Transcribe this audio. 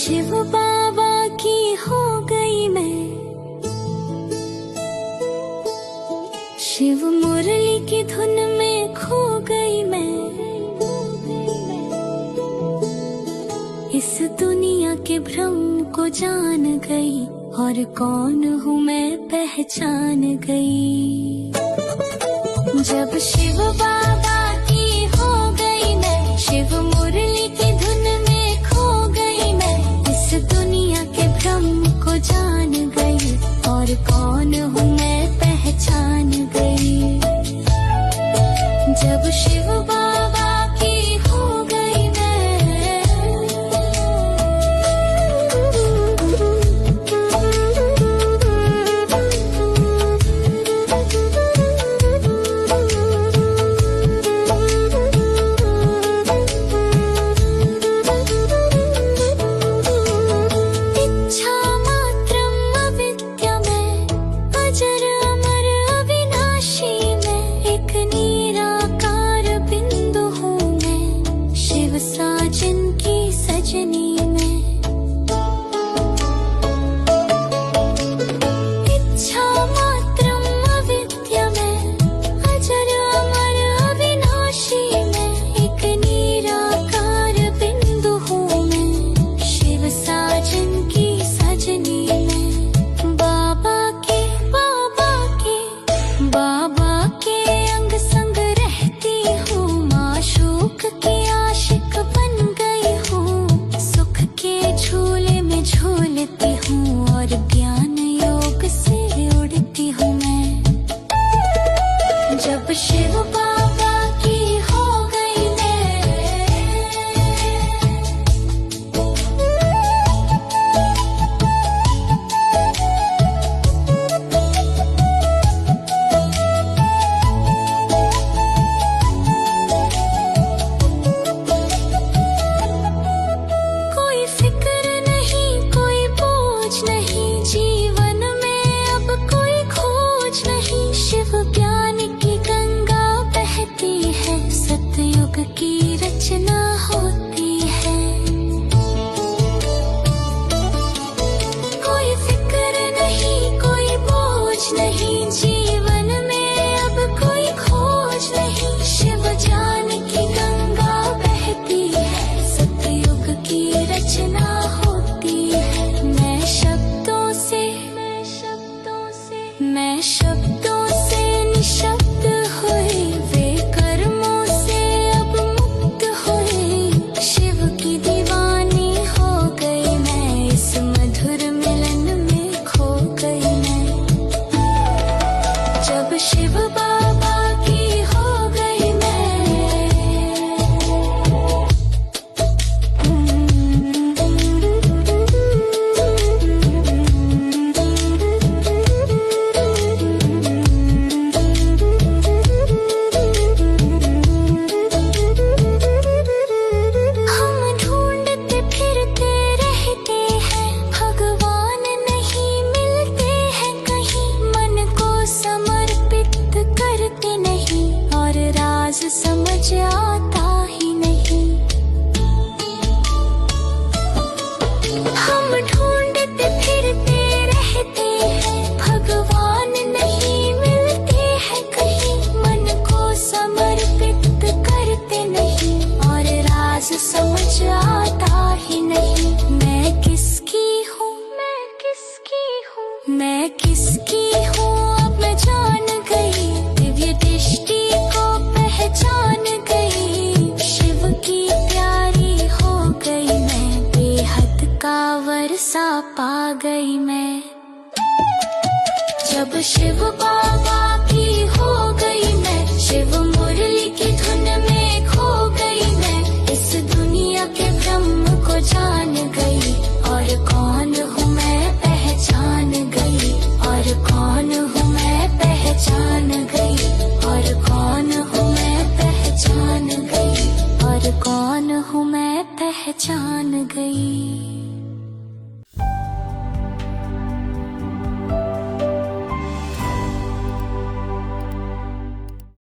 शिव बाबा की हो गई मैं, शिव मुरली की धुन में खो गई मैं। इस दुनिया के भ्रम को जान गई, और कौन हूँ मैं पहचान गई। जब शिव बाबा की हो गई मैं, शिव मुरली की धुन में खो गई मैं। इस दुनिया के भ्रम को जान गई, और कौन हूँ मैं पहचान गई। जब शिव बाबा की हो गई समझ आता ही नहीं। हम ढूंढते फिरते रहते हैं, भगवान नहीं मिलते हैं कहीं। मन को समर्पित करते नहीं, और राज समझ आता ही नहीं। मैं किसकी हूँ, मैं किसकी हूँ, मैं किसकी हूँ अब मैं जान गई। दिव्य दृष्टि को पहचान गई, शिव की प्यारी हो गई मैं। बेहद का वर्षा पा गई मैं। जब शिव बाबा की हो गई मैं, शिव मुरली की धुन में खो गई मैं। इस दुनिया के ब्रह्म को जान गई, और कौन हूँ मैं पहचान गई। और कौन हूँ मैं पहचान गई, और कौन हूँ मैं पहचान गई, और कौन हूँ मैं पहचान गई।